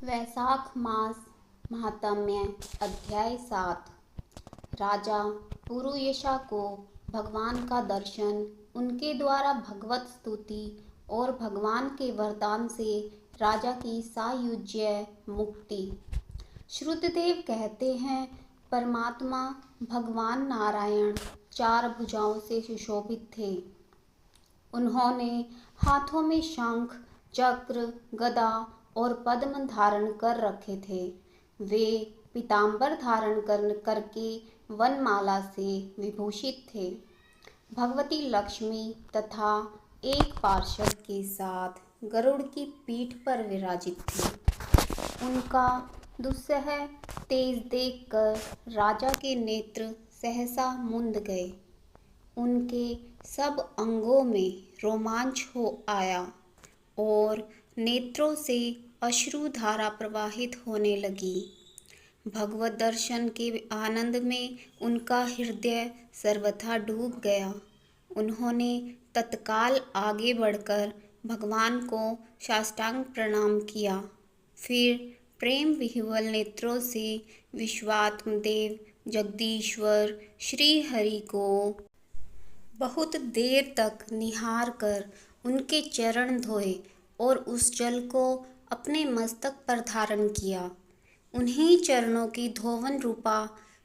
वैशाख मास महात्म्य अध्याय 7। राजा पुरुयशा को भगवान का दर्शन, उनके द्वारा भगवत स्तुति और भगवान के वरदान से राजा की सायुज्य मुक्ति। श्रुतदेव कहते हैं, परमात्मा भगवान नारायण 4 भुजाओं से सुशोभित थे। उन्होंने हाथों में शंख, चक्र, गदा और पद्म धारण कर रखे थे। वे पीतांबर धारण करके वनमाला से विभूषित थे। भगवती लक्ष्मी तथा एक पार्षद के साथ गरुड़ की पीठ पर विराजित थे। उनका दुस्सह तेज देखकर राजा के नेत्र सहसा मुंद गए। उनके सब अंगों में रोमांच हो आया और नेत्रों से अश्रु धारा प्रवाहित होने लगी। भगवत दर्शन के आनंद में उनका हृदय सर्वथा डूब गया। उन्होंने तत्काल आगे बढ़कर भगवान को साष्टांग प्रणाम किया। फिर प्रेम विह्वल नेत्रों से विश्वात्म देव जगदीश्वर श्री हरि को बहुत देर तक निहार कर उनके चरण धोए और उस जल को अपने मस्तक पर धारण किया। उन्हीं चरणों की धोवन रूपा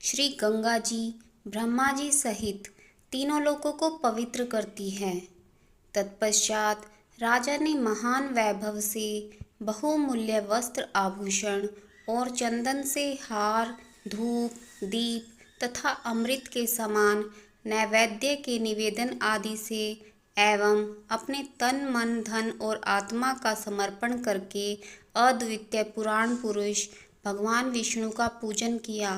श्री गंगा जी ब्रह्मा जी सहित तीनों लोकों को पवित्र करती है। तत्पश्चात राजा ने महान वैभव से बहुमूल्य वस्त्र आभूषण और चंदन से हार, धूप, दीप तथा अमृत के समान नैवेद्य के निवेदन आदि से एवं अपने तन, मन, धन और आत्मा का समर्पण करके अद्वितीय पुराण पुरुष भगवान विष्णु का पूजन किया।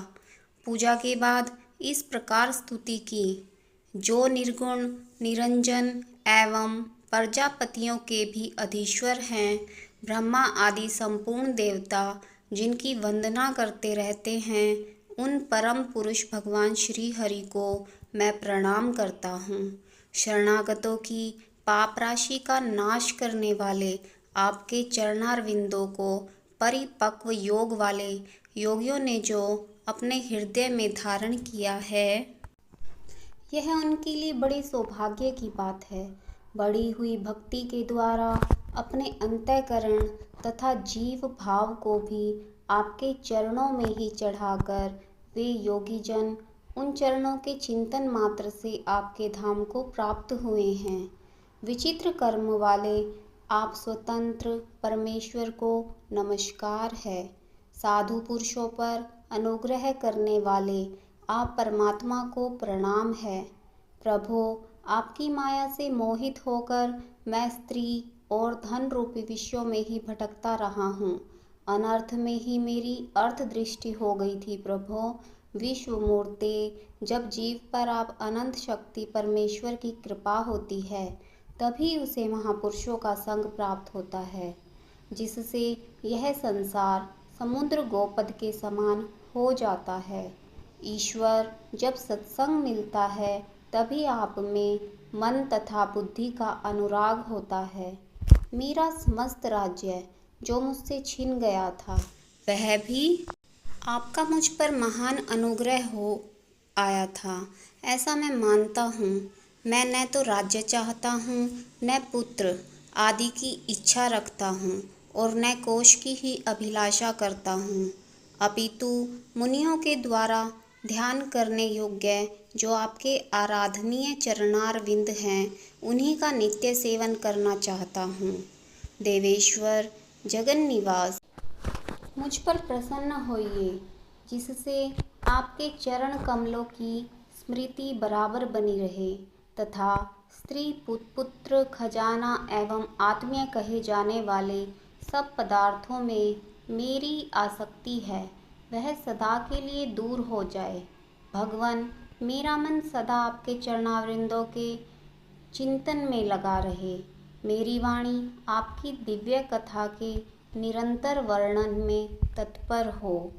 पूजा के बाद इस प्रकार स्तुति की, जो निर्गुण, निरंजन एवं प्रजापतियों के भी अधीश्वर हैं, ब्रह्मा आदि संपूर्ण देवता जिनकी वंदना करते रहते हैं, उन परम पुरुष भगवान श्री हरि को मैं प्रणाम करता हूँ। शरणागतों की पाप राशि का नाश करने वाले आपके चरणारविंदों को परिपक्व योग वाले योगियों ने जो अपने हृदय में धारण किया है, यह उनके लिए बड़ी सौभाग्य की बात है। बढ़ी हुई भक्ति के द्वारा अपने अंतःकरण तथा जीव भाव को भी आपके चरणों में ही चढ़ाकर वे योगी जन उन चरणों के चिंतन मात्र से आपके धाम को प्राप्त हुए हैं। विचित्र कर्म वाले आप स्वतंत्र परमेश्वर को नमस्कार है। साधु पुरुषों पर अनुग्रह करने वाले आप परमात्मा को प्रणाम है। प्रभो, आपकी माया से मोहित होकर मैं स्त्री और धन रूपी विषयों में ही भटकता रहा हूँ। अनर्थ में ही मेरी अर्थ दृष्टि हो गई थी। प्रभो विश्वमूर्ते, जब जीव पर आप अनंत शक्ति परमेश्वर की कृपा होती है, तभी उसे महापुरुषों का संग प्राप्त होता है, जिससे यह संसार समुद्र गोपद के समान हो जाता है। ईश्वर जब सत्संग मिलता है, तभी आप में मन तथा बुद्धि का अनुराग होता है। मेरा समस्त राज्य जो मुझसे छिन गया था, वह भी आपका मुझ पर महान अनुग्रह हो आया था, ऐसा मैं मानता हूँ। मैं न तो राज्य चाहता हूँ, न पुत्र आदि की इच्छा रखता हूँ और न कोश की ही अभिलाषा करता हूँ, अपितु मुनियों के द्वारा ध्यान करने योग्य जो आपके आराधनीय चरणारविंद हैं, उन्हीं का नित्य सेवन करना चाहता हूँ। देवेश्वर जगन निवास, मुझ पर प्रसन्न होइए, जिससे आपके चरण कमलों की स्मृति बराबर बनी रहे तथा स्त्री, पुत्र, खजाना एवं आत्मीय कहे जाने वाले सब पदार्थों में मेरी आसक्ति है, वह सदा के लिए दूर हो जाए। भगवान, मेरा मन सदा आपके चरणारविंदों के चिंतन में लगा रहे। मेरी वाणी आपकी दिव्य कथा के निरंतर वर्णन में तत्पर हो।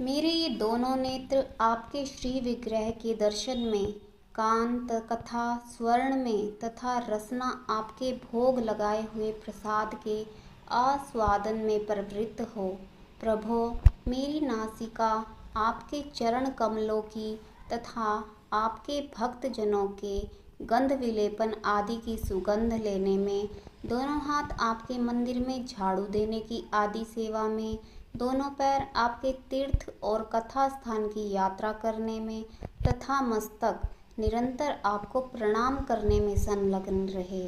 मेरे ये दोनों नेत्र आपके श्री विग्रह के दर्शन में, कान कथा स्वर्ण में तथा रसना आपके भोग लगाए हुए प्रसाद के आस्वादन में प्रवृत्त हो। प्रभो, मेरी नासिका आपके चरण कमलों की तथा आपके भक्त जनों के गंध विलेपन आदि की सुगंध लेने में, दोनों हाथ आपके मंदिर में झाड़ू देने की आदि सेवा में, दोनों पैर आपके तीर्थ और कथा स्थान की यात्रा करने में तथा मस्तक निरंतर आपको प्रणाम करने में संलग्न रहे।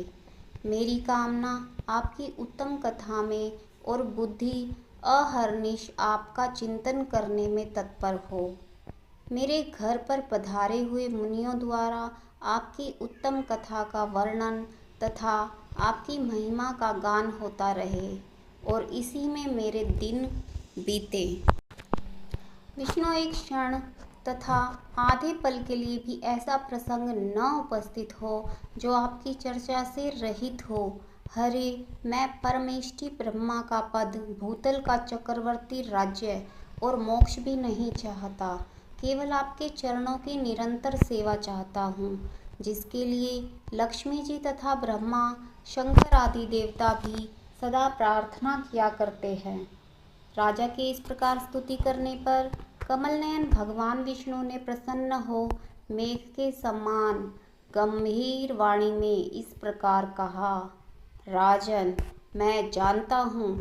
मेरी कामना आपकी उत्तम कथा में और बुद्धि अहर्निश आपका चिंतन करने में तत्पर हो। मेरे घर पर पधारे हुए मुनियों द्वारा आपकी उत्तम कथा का वर्णन तथा आपकी महिमा का गान होता रहे और इसी में मेरे दिन बीते। विष्णु, एक क्षण तथा आधे पल के लिए भी ऐसा प्रसंग न उपस्थित हो जो आपकी चर्चा से रहित हो। हरे, मैं परमेष्टि ब्रह्मा का पद, भूतल का चक्रवर्ती राज्य और मोक्ष भी नहीं चाहता, केवल आपके चरणों की निरंतर सेवा चाहता हूँ, जिसके लिए लक्ष्मी जी तथा ब्रह्मा, शंकर आदि देवता भी सदा प्रार्थना किया करते हैं। राजा के इस प्रकार स्तुति करने पर कमल नयन भगवान विष्णु ने प्रसन्न हो मेघ के समान गंभीर वाणी में इस प्रकार कहा, राजन, मैं जानता हूँ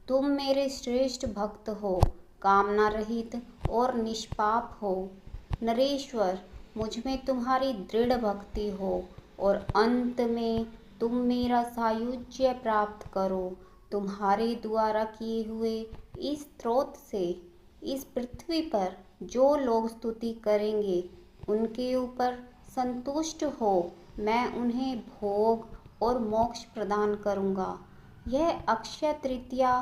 तुम मेरे श्रेष्ठ भक्त हो, कामना रहित और निष्पाप हो। नरेश्वर, मुझ में तुम्हारी दृढ़ भक्ति हो और अंत में तुम मेरा सायुज्य प्राप्त करो। तुम्हारे द्वारा किए हुए इस स्तोत्र से इस पृथ्वी पर जो लोग स्तुति करेंगे उनके ऊपर संतुष्ट हो मैं उन्हें भोग और मोक्ष प्रदान करूँगा। यह अक्षय तृतीया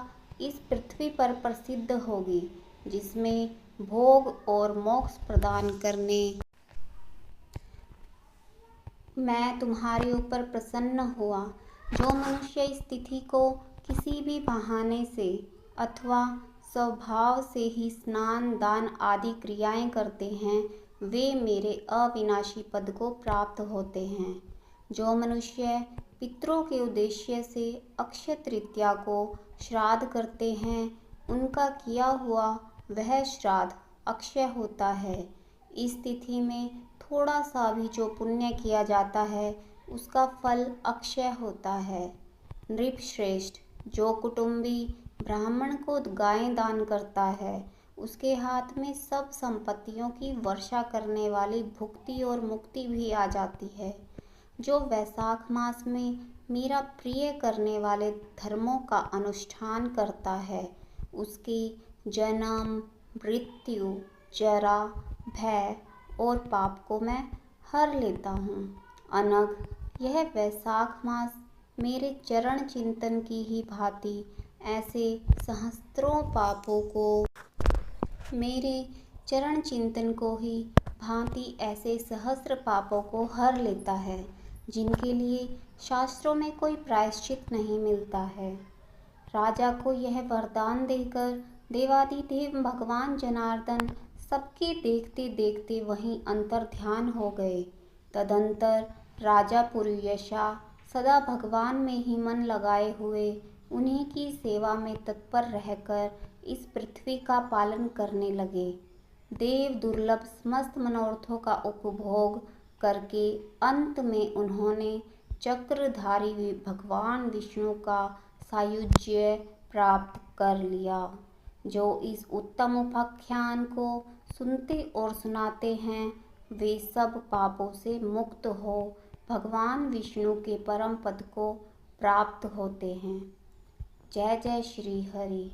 इस पृथ्वी पर प्रसिद्ध होगी, जिसमें भोग और मोक्ष प्रदान करने मैं तुम्हारे ऊपर प्रसन्न हुआ। जो मनुष्य इस तिथि को किसी भी बहाने से अथवा स्वभाव से ही स्नान, दान आदि क्रियाएं करते हैं, वे मेरे अविनाशी पद को प्राप्त होते हैं। जो मनुष्य पितरों के उद्देश्य से अक्षय तृतीया को श्राद्ध करते हैं, उनका किया हुआ वह श्राद्ध अक्षय होता है। इस तिथि में थोड़ा सा भी जो पुण्य किया जाता है, उसका फल अक्षय होता है। नृपश्रेष्ठ, जो कुटुंबी ब्राह्मण को गायें दान करता है, उसके हाथ में सब संपत्तियों की वर्षा करने वाली भुक्ति और मुक्ति भी आ जाती है। जो वैशाख मास में मेरा प्रिय करने वाले धर्मों का अनुष्ठान करता है, उसकी जन्म, मृत्यु, जरा, भय और पाप को मैं हर लेता हूँ। अनग, यह वैशाख मास मेरे चरण चिंतन की ही भांति ऐसे सहस्त्रों पापों को मेरे चरण चिंतन को ही भांति ऐसे सहस्त्र पापों को हर लेता है, जिनके लिए शास्त्रों में कोई प्रायश्चित नहीं मिलता है। राजा को यह वरदान देकर देवादिदेव भगवान जनार्दन सबके देखते देखते वहीं अंतर्ध्यान हो गए। तदंतर राजा पुरुयशा सदा भगवान में ही मन लगाए हुए उन्हीं की सेवा में तत्पर रहकर इस पृथ्वी का पालन करने लगे। देव दुर्लभ समस्त मनोरथों का उपभोग करके अंत में उन्होंने चक्रधारी भगवान विष्णु का सायुज्य प्राप्त कर लिया। जो इस उत्तम उपाख्यान को सुनते और सुनाते हैं, वे सब पापों से मुक्त हो भगवान विष्णु के परम पद को प्राप्त होते हैं। जय जय श्री हरि।